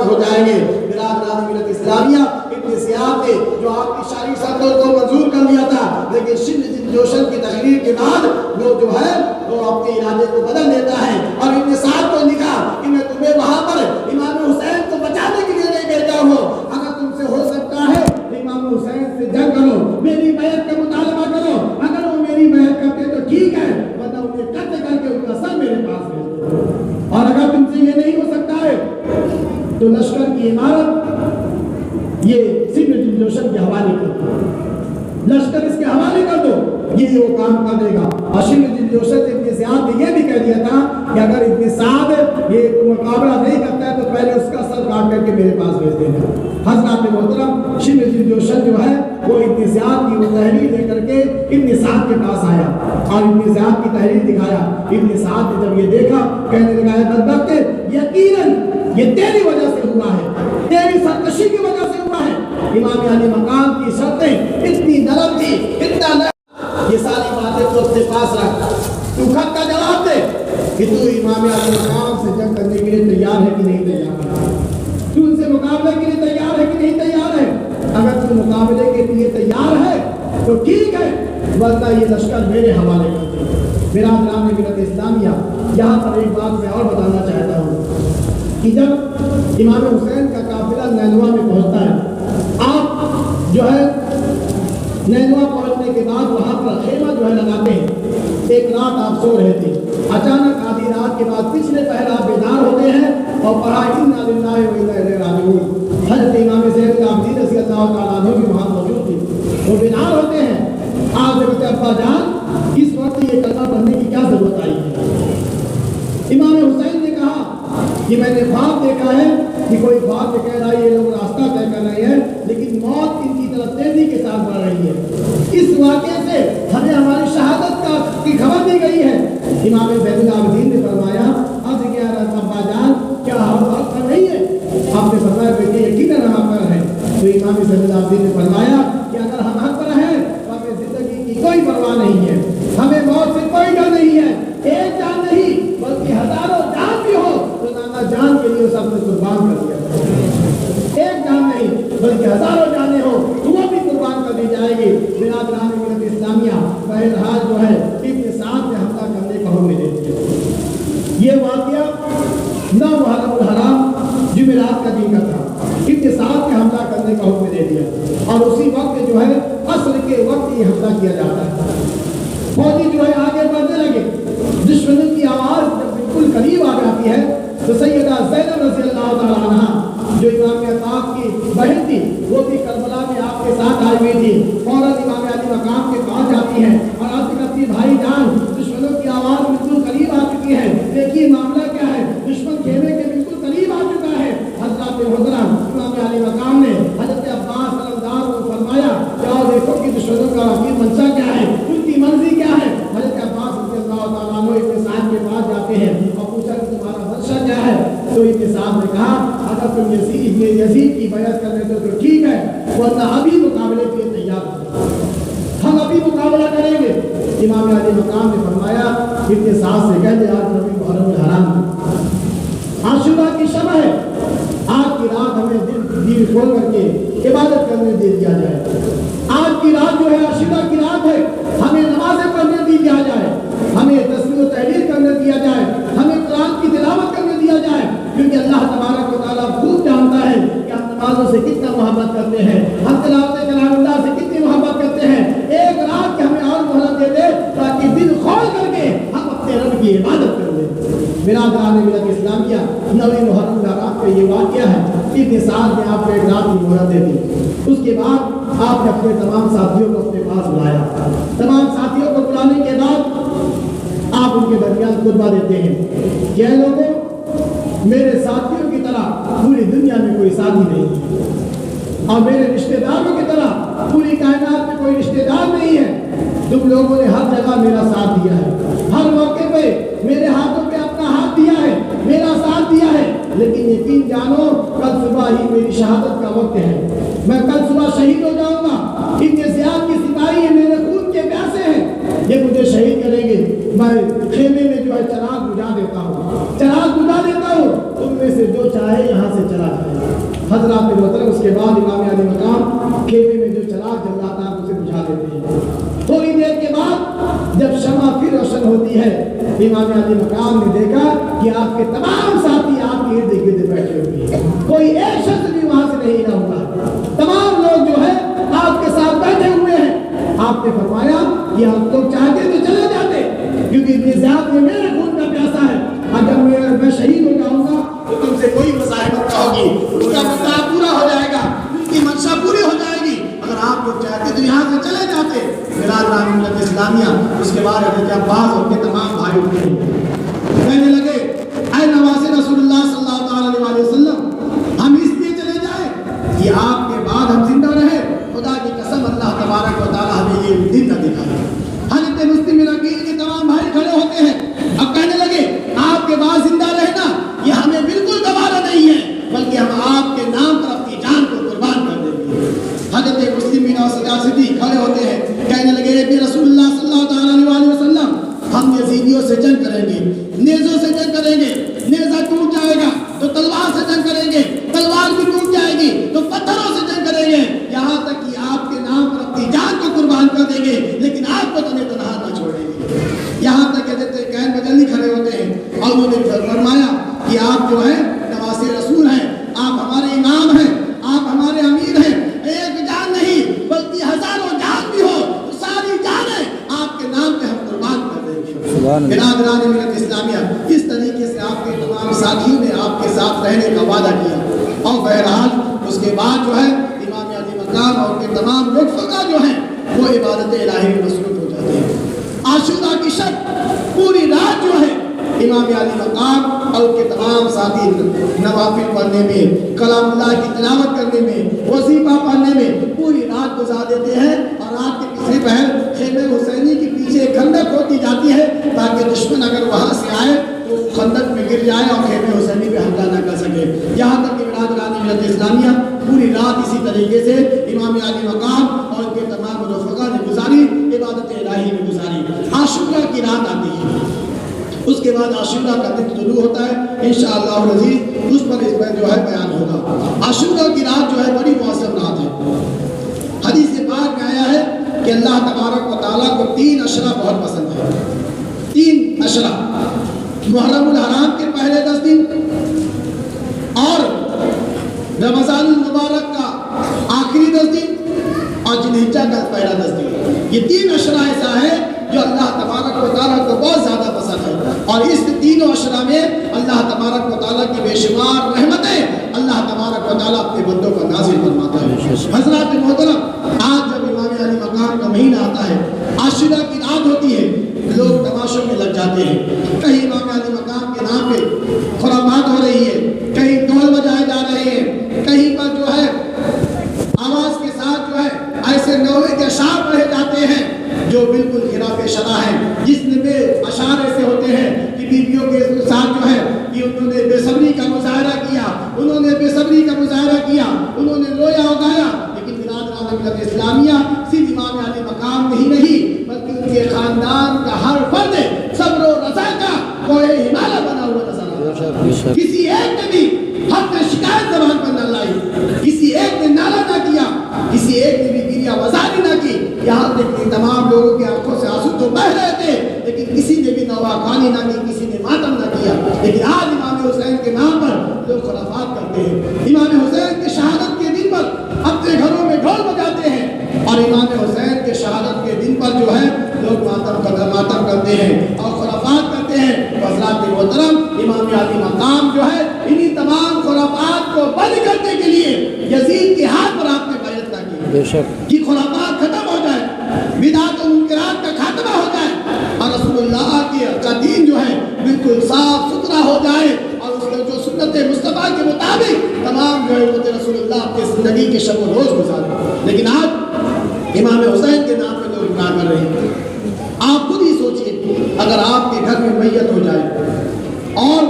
ہو جائیں گے۔ برادران ملت اسلامیہ، ابن زیاد نے جو آپ کی ساری شرطوں کو منظور کر لیا تھا، لیکن شبل جوشن کی تقریر کے بعد وہ جو ہے وہ اپنے ارادے کو بدل دیتا ہے اور ابن سعد کو لکھا کہ میں تمہیں وہاں پر امام حسین کو بچانے کے لیے نہیں بھیجا ہوں، اگر تم سے ہو سکتا ہے امام حسین سے جنگ کرو، میری بیعت کا مطالبہ کرو، اگر وہ میری بیعت کرتے تو ٹھیک ہے، ورنہ انہیں قتل کر کے ان کا سر میرے پاس بھیج دو، اور اگر تم سے یہ نہیں ہو سکتا ہے تو لشکر کی عمارت یہ سبل جوشن کے حوالے کر دو، لشکر اس کے حوالے کر دو، یہ وہ کام کر دے گا۔ اور سبل جوشن ابن زیاد نے یہ بھی کہہ دیا تھا کہ اگر ابن سعد یہ مقابلہ نہیں کرتا ہے تو پہلے اس کا سر کاٹ کر کے میرے پاس بھیج دینا۔ حضرات محترم، سبل جوشن جو ہے وہ ابن زیاد کی وہ تحریر لے کر کے ابن سعد کے پاس آیا اور ابن زیاد کی تحریر دکھایا۔ ابن سعد نے جب یہ دیکھا کہنے لگا ہے بدبخت، یقیناً یہ تیری وجہ سے ہوا ہے، تیری سرکشی کی وجہ سے ہوا ہے۔ امام علی مقام کی شرطیں اتنی نرم تھی، اتنا نرم، یہ ساری باتیں تو اپنے پاس رکھ، تو خط کا جواب دے کہ تو امام علی مقام سے جنگ کرنے کے لیے تیار ہے کہ نہیں تیار ہے، تو ان سے مقابلے کے لیے تیار ہے کہ نہیں تیار ہے۔ اگر تو مقابلے کے لیے تیار ہے تو ٹھیک ہے، ورنہ یہ لشکر میرے حوالے کر دے۔ برادران ملت اسلامیہ، یہاں پر ایک بات میں اور بتانا چاہتا ہوں کہ جب امام حسین کا قافلہ نینوا میں پہنچتا ہے، آپ جو ہے نینوا پہنچنے کے بعد وہاں پر خیمہ جو ہے لگاتے ہیں، ایک رات آپ سو رہے تھے، اچانک آدھی رات کے بعد پچھلے پہر آپ بیدار ہوتے ہیں اور پڑھا انا للہ و انا الیہ راجعون۔ حضرت امام زین العابدین رضی اللہ تعالیٰ عنہ بھی وہاں موجود تھے، وہ بیدار ہوتے ہیں، آپ سے کہتے ہیں ابا جان اس وقت یہ کلمہ پڑھنے کی کیا ضرورت آئی ہے؟ امام حسین نے کہا کہ میں نے خواب دیکھا ہے کہ کوئی خواب میں کہہ رہا ہے یہ لوگ راستہ طے کر رہے ہیں لیکن موت ان کی طرف تیزی کے ساتھ بڑھ رہی ہے، اس واقعے سے ہمیں ہماری شہادت کی خبر دی گئی ہے۔ امام زین العابدین نے فرمایا عرض کیا ابا جان کیا ہم حق پر نہیں ہے؟ آپ نے فرمایا بیٹے یقیناً ہم حق پر ہیں۔ تو امام زین العابدین نے فرمایا کہ اگر ہم حق پر ہیں تو ہمیں زندگی کی کوئی پرواہ نہیں ہے، ہمیں موت سے کوئی ڈر نہیں ہے، ایک جان نہیں بلکہ ہزاروں جان بھی ہو تو نانا جان کے لیے سب نے قربان کر دیا، ایک جان نہیں بلکہ ہزاروں جانیں ہو تو وہ بھی قربان کر دی جائے گی۔ برادران ملت اسلامیہ، بہرحال جو ہے ابن سعد نے حملہ کرنے کا حکم دے دیا۔ یہ واقعہ 9 محرم الحرام جمعرات کا دن کا تھا، ابن سعد نے حملہ کرنے کا حکم دے دیا اور اسی وقت جو ہے عصر کے وقت یہ حملہ کیا جاتا ہے۔ فوجی جو ہے آگے بڑھنے لگے، دشمنوں کی آواز جب بالکل قریب آ جاتی ہے تو سیدہ زینب رضی اللہ تعالیٰ عنہ جو امام عطاق کی بہن تھی وہ بھی کربلا میں آپ کے ساتھ آئی ہوئی تھی، فوراً امام علی مقام کے پاس جاتی ہے اور آپ کہتی بھائی جان دشمنوں کی آواز بالکل قریب آ چکی ہے، دیکھیے معاملہ کیا ہے، دشمن خیمے کے بالکل قریب آ چکا ہے۔ حضرات محترم، امام علی مقام نے حضرت عباس علمدار کو فرمایا جاؤ دیکھو کہ دشمنوں کا عقید منشا کیا ہے، ان کی مرضی کیا ہے۔ حضرت عباس رضی اللہ تعالیٰ عنہ ابن سعد کے پاس جاتے ہیں اور پوچھا کہ تمہارا منشا کیا ہے، تو ابن سعد نے کہا اگر تم یزید کی بیعت کر لیتے تو ٹھیک ہے، ورنہ ابھی مقابلے کے لیے تیار ہو، ہم ابھی مقابلہ کریں گے۔ امام علی مقام نے فرمایا ابن سعد سے کہہ دے آج ربیع محرم الحرام عاشورہ کی شب ہے، آج کی رات ہمیں دل کھول کر کے عبادت کرنے دے دیا جائے، آج کی رات جو ہے عاشورہ کی رات ہے، ہمیں نمازیں پڑھنے دی دیا جائے، ہمیں تسبیح و تحلیل کرنے دیا جائے، ہمیں قرآن کی تلاوت کرنے دیا جائے، کیونکہ اللہ تبارک و تعالیٰ خوب جانتا ہے کہ ہم نمازوں سے کتنا محبت کرتے ہیں، ہم تلاوت کلام اللہ سے کتنی محبت کرتے ہیں۔ ایک رات کے ہمیں اور مہلت دے دے تاکہ دل کھول کر کے ہم اپنے رب کی عبادت کر لیں۔ برادران ملت اسلامیہ، 9 محرم الحرام کا یہ واقعہ ہے، ابن سعد نے آپ کو ایک رات کی مہلت دے دی، اس کے بعد آپ نے اپنے تمام ساتھیوں کو اپنے پاس بلایا، تمام ساتھیوں کو بلانے کے بعد آپ ان کے درمیان خطبہ دیتے ہیں کہ اے لوگوں میرے ساتھیوں کی طرح طرح پوری دنیا میں کوئی ساتھی نہیں ہے، اور میرے رشتہ داروں کی طرح پوری کائنات میں کوئی رشتہ دار نہیں ہے۔ تم لوگوں نے ہر جگہ میرا ساتھ دیا ہے، ہر موقع پہ میرے ہاتھوں پہ اپنا ہاتھ دیا ہے، میرا ساتھ دیا ہے، لیکن یقین جانو کل صبح ہی میری شہادت کا وقت ہے، میں کل صبح شہید ہو جاؤں گا۔ ابن زیاد کی سپاہی ہیں، میرے خون کے پیاسے ہیں، یہ مجھے شہید کریں گے، میں خیمے میں جو ہے چراغ بجھا دیتا ہوں، چراغ بجھا دیتا ہوں، تم میں سے جو چاہے یہاں سے چلا جائے۔ حضرات محترم، اس کے بعد امام علی مقام خیمے میں جو چراغ جل رہا تھا اسے بجھا دیتے ہیں۔ تھوڑی دیر کے بعد جب شمع پھر روشن ہوتی ہے، امام علی مقام نے دیکھا کہ آپ کے تمام ساتھی آپ کے ارد گرد بیٹھے ہوئے ہیں، کوئی ایک شخص بھی وہاں سے نہیں ہلا ہوا، تمام لوگ جو ہے آپ کے ساتھ بیٹھے ہوئے ہیں۔ آپ نے فرمایا کہ آپ لوگ چاہتے تو چلے جاتے، کیونکہ ابن زیاد میں میرے خون کا پیاسا ہے، اگر میں شہید ہو جاؤں گا تو تم سے کوئی مزاحمت نہ ہوگی، ان کا مدعا پورا ہو جائے گا، ان کی منشا پوری ہو جائے گی، اگر آپ لوگ چاہتے تو یہاں سے چلے جاتے۔ برادران ملت اسلامیہ، اس کے بعد حضرت عباس اور کے تمام بھائی اٹھے کہنے لگے، اے نواز رسول اللہ صلی اللہ علیہ وسلم، ہم اس لیے چلے جائیں کہ آپ کے بعد ہم زندہ رہے، خدا کی قسم اللہ تبارک و تعالی ہمیں یہ دن نہ دکھائے۔ حضرت مسلم عقیل کے تمام بھائی کھڑے ہوتے ہیں، اب کہنے لگے آپ کے بعد زندہ رہنا یہ ہمیں بالکل گوارا نہیں ہے، بلکہ ہم آپ کے نام پر اپنی جان کو قربان کر دیں گے۔ حضرت مسلم بن صدیق کھڑے ہوتے ہیں، کہنے لگے اے رسول اللہ صلی اللہ علیہ وسلم، ہم یزیدیوں سے جنگ کریں گے، نیزوں سے جنگ کریں گے، نیزہ ٹوٹ جائے گا تو تلوار سے جنگ کریں گے، تلوار بھی ٹوٹ جائے گی تو پتھروں سے جنگ کریں گے، یہاں تک کہ آپ کے نام پر اپنی جان کو قربان کر دیں گے، لیکن آپ کو تنہیں تنہا نہ چھوڑیں گے۔ یہاں تک کہ حضرت قین بجلی کھڑے ہوتے ہیں اور انہوں نے فرمایا کہ آپ جو ہے نواز رسول ہیں، آپ ہمارے امام ہیں، آپ ہمارے امیر ہیں، ایک جان نہیں بلکہ ہزاروں جان بھی ہو تو ساری جانیں آپ کے نام پہ ہم قربان کر دیں گے۔ برادران ملت اسلامیہ، اس طریقے سے آپ کے تمام ساتھیوں نے آپ کے ساتھ رہنے کا وعدہ کیا، اور بہرحال اس کے بعد جو ہے امام علی مقام اور کے تمام لوگ فقہ جو ہیں وہ عبادت الہی میں مصروف ہو جاتے ہیں۔ عاشورہ کی شب پوری رات جو ہے امام علی مقام اور کے تمام ساتھی نوافل پڑھنے میں، کلام اللہ کی تلاوت کرنے میں، وظیفہ پڑھنے میں پوری رات گزار دیتے ہیں، اور رات کے پچھلے پہر خیمہ حسینی کے پیچھے خندق ہوتی جاتی ہے تاکہ دشمن اگر وہاں سے آئے تو خندق میں گر جائے اور خیمہ حسینی پہ حملہ نہ کر سکے۔ یہاں تک کہ برادران ملت اسلامیہ پوری رات اسی طریقے سے امام علی مقام اور کے تمام رفقا نے گزاری، عبادت الہی میں گزاری۔ عاشورہ کی رات آتی ہے، اس کے بعد عاشورہ کا دن طلوع ہوتا ہے، انشاءاللہ العزیز اس پر جو ہے بیان ہوگا۔ عاشورہ کی رات جو ہے بڑی معظم رات ہے۔ حدیث پاک میں آیا ہے کہ اللہ تبارک و تعالیٰ کو 3 اشرا بہت پسند ہے، 3 اشرا، محرم الحرام کے پہلے 10 دن اور رمضان المبارک کا آخری 10 دن اور ذوالحجہ کا پہلا 10 دن، یہ 3 اشرا ایسا ہے جو اللہ تبارک و تعالیٰ کو بہت زیادہ پسند ہے، اور اس تینوں اشرا میں اللہ تبارک و تعالیٰ کی بے شمار رحمتیں اللہ تبارک و تعالیٰ اپنے بندوں کو نازل فرماتا ہے۔ حضرات محترم، آج جب امام علی مقام کا مہینہ آتا ہے، عاشورہ کی رات ہوتی ہے، لوگ تماشوں میں لگ جاتے ہیں، کہیں امام علی مقام کے نام پہ خرافات ہو رہی ہے، کہیں ڈھول بجائے جا رہے ہیں، کہیں پر جو ہے آواز کے ساتھ جو ہے ایسے نوے کے اشعار پڑھے جاتے ہیں جو بالکل خلاف شرع ہیں، جس میں اشعار ایسے ہوتے ہیں کہ بیویوں کے ساتھ جو ہے کہ انہوں نے بے صبری کا مظاہرہ کیا، انہوں نے بے صبری کا مظاہرہ کیا، انہوں نے رویا اگایا، لیکن برادران ملت اسلامیہ صرف امام علی مقام ہی نہیں بلکہ ان کے خاندان کا ہر فرد صبر و رضا کا کوئی ہمالہ بنا ہوا نظر آتا ہے۔ کسی ایک نے بھی حق شکایت زبان پر نہ لائی، کسی ایک نے نعرہ نہ کیا، کسی ایک نے بھی گریہ وزاری نہ کی، یہاں تک کہ تمام لوگوں کے آنکھوں سے آنسو تو بہ رہے تھے لیکن کسی نے بھی نواخوانی نہ کی، کسی نے ماتم نہ کیا۔ لیکن آج امام حسین کے نام پر لوگ خرافات کرتے ہیں، امام حسین کی شہادت کے دن پر اپنے گھروں میں ڈھول بجاتے ہیں، اور امام حسین کے شہادت کے دن پر جو ہے لوگ ماتم کرتے ہیں اور خرافات کرتے ہیں۔ حضرات محترم، امام علی مقام جو ہے انہی تمام خرافات کو بند کرنے کے لیے یزید کے ہاتھ پر آپ نے بیعت نہ کی، بے شک کہ خرافات ختم ہو جائے، بدعات و منکرات کا خاتمہ ہو جائے، اور رسول اللہ کا دین جو ہے بالکل صاف ستھرا ہو جائے، اور اس کا جو سنت مصطفیٰ کے مطابق کے نام پہ لوگ کیا کر رہے ہیں. آپ خود ہی سوچئے اگر آپ کے گھر میں میت ہو جائے اور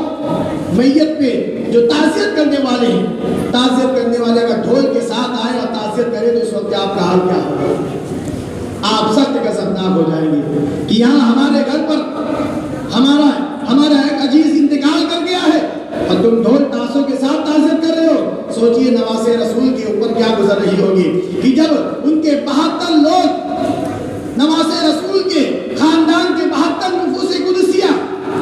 میت پہ جو تعزیت کرنے والے ہیں، تعزیت کرنے والے اگر ڈھول کے ساتھ آئے اور تعزیت کرے تو اس وقت آپ کا حال کیا ہوگا؟ آپ سخت غضبناک ہو جائیں گے کہ یہاں ہمارے گھر پر ہمارا ایک عزیز انتقال کر گیا ہے اور تم ڈھول تاشوں کے ساتھ تعزیت کر رہے ہو. سوچئے نواسے رسول کے اوپر کیا گزر رہی ہوگی کہ جب ان کے 72 لوگ نواسے رسول کے خاندان کے 72 نفوس قدسیہ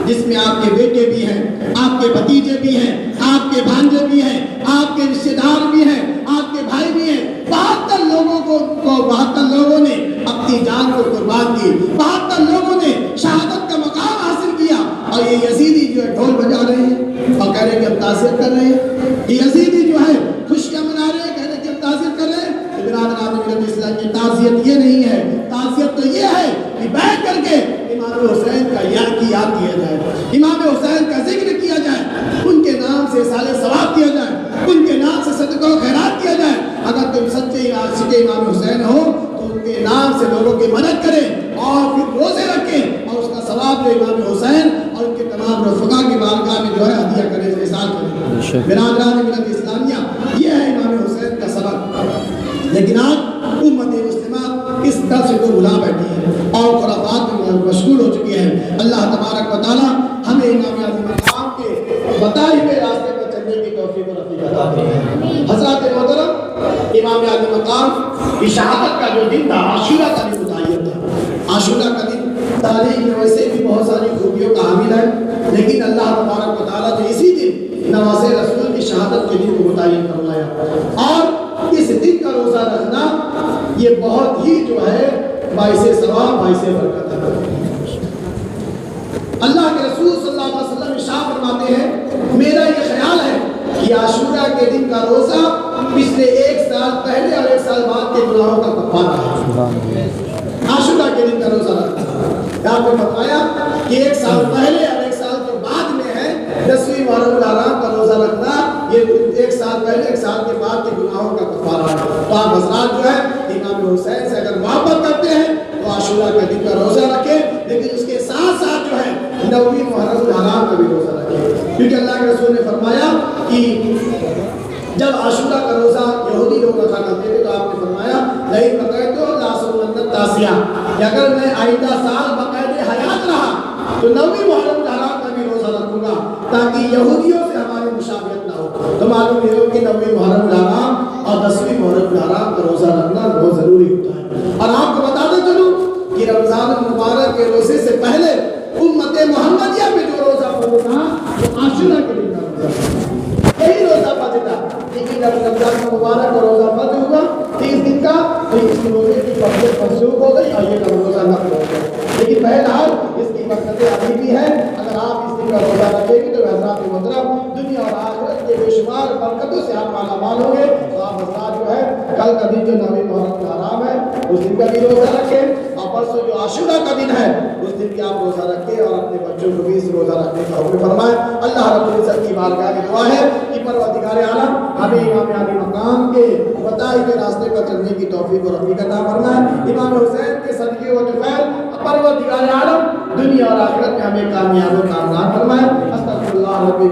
جس میں آپ کے بیٹے بھی ہیں، آپ کے بھتیجے بھی ہیں، آپ کے بھانجے بھی ہیں، آپ کے رشتے دار بھی ہیں، آپ کے بھائی بھی ہیں، 72 لوگوں نے اپنی جان کو قربان کی، 72 لوگوں نے شہادت کا مقام حاصل کیا. اور یہ یزیدی جو ہے ڈھول بجا رہے ہیں اور کہہ رہے ہیں کہ ہم تعزیت کر رہے ہیں. یہ یزیدی جو ہے خوشیاں منا رہے ہیں، کہہ رہے ہیں کہ ہم تعزیت کر رہے ہیں. برادران ملت اسلام کی تعزیت یہ نہیں ہے. تعزیت تو یہ ہے کہ بیٹھ کر کے امام حسین کا یاد کیا جائے، امام حسین کا ذکر کیا جائے، ان کے نام سے سالے ثواب کیا جائے، ان کے نام سے صدقہ و خیرات کیا جائے. اگر تم سچے عاشق امام حسین ہو تو ان کے نام سے لوگوں کی مدد کریں اور پھر روزے رکھیں اور اس کا ثواب جو امام حسین اور ان کے تمام رفقا کی بارگاہ میں جو ہے ہدیہ کریں، احسان کریں. برادران ملت اسلامیہ یہ ہے امام حسین کا سبق. لیکن آج امت مسلمہ اس درس کو بھلا بیٹھی ہے اور خرافات میں مشغول ہو چکی ہے. اللہ تبارک و تعالی ہمیں امام اعظم مقام کے بتائے ہوئے راستے پر چلنے کی توفیق و رفیق عطا فرمائے. حضرات محترم، امام اعظم مقام کی شہادت کا جو دن تھا عاشورہ کا دن متعین تھا. عاشورہ کا دن تاریخ میں ویسے بھی بہت ساری خوبیوں کا حامل ہے، لیکن اللہ تبارک و تعالیٰ نے اسی دن نواسے رسول کی شہادت کے دن کو متعین فرمایا. اور اس دن کا روزہ رکھنا یہ بہت ہی جو ہے باعث ثواب، باعث برکت ہے. اللہ کے رسول صلی اللہ علیہ وسلم ارشاد فرماتے ہیں، میرا یہ خیال ہے کہ عاشورہ کے دن کا روزہ پچھلے 1 سال پہلے اور 1 سال بعد کے گناہوں کا کفارہ ہے. عاشورہ کے دن کا روزہ رکھنا آپ نے بتایا کہ 1 سال پہلے اور 1 سال کے بعد میں ہے 10ویں محرم الحرام کا روزہ رکھنا. یہ 1 سال پہلے 1 سال کے بعد کے گناہوں کا کفارہ ہے. تو آپ حضرات جو ہے امام حسین سے اگر محبت کرتے ہیں تو عاشورہ کے دن کا روزہ رکھیں، لیکن اس کے ساتھ ساتھ جو ہے 9ویں محرم الحرام کا بھی روزہ رکھیں. کیونکہ اللہ کے رسول نے فرمایا کہ جب عاشورہ کا روزہ یہودی لوگ رکھا کرتے تھے تو آپ نے فرمایا نہیں بقید تو لاسمنت تاسیہ، کہ اگر میں آئندہ سال بقید حیات رہا تو 9ویں محرم الحرام کا بھی روزہ رکھوں گا تاکہ یہودیوں سے ہماری مشابہت نہ ہو. تو معلوم یہ ہو کہ 9ویں محرم الحرام اور 10ویں محرم الحرام کا روزہ رکھنا بہت ضروری ہوتا ہے. اور آپ کو بتاتے چلوں کہ رمضان المبارک کے روزے سے پہلے امت محمدیہ میں جو روزہ فرض تھا وہ عاشورہ کے دن کا روزہ تھا. یہی روزہ فرض تھا، لیکن جب رمضان مبارک کا روزہ فرض ہوا 30 دن کا تو اس روزے کی برکت منسوخ ہو گئی اور یہ روزہ نفل ہو گیا. لیکن بہرحال اس کی برکتیں ابھی بھی ہیں. اگر آپ اس دن کا روزہ رکھیں گے تو حضرات محترم دنیا اور آخرت کے بے شمار برکتوں سے آپ مالا مال ہوں گے. تو آپ حضرات جو ہے کل کا دن جو 9ویں محرم الحرام ہے اس دن کا بھی روزہ رکھیں اور پرسوں جو عاشورہ کا دن ہے اس دن بھی آپ روزہ رکھیں اور اپنے بچوں کو بھی اس روزہ رکھنے کا حکم فرمائیں. اللہ رب العزت کی بارگاہ میں دعا ہے کہ پروردگار عالم ہمیں امام علی مقام کے بتائے ہوئے راستے پر چلنے کی توفیق و رفیق عطا فرمائے. امام حسین کے صدقے و طفیل پروردگار عالم دنیا اور آخرت میں ہمیں کامیاب و کامیاب فرمائے. استغفر اللہ ربی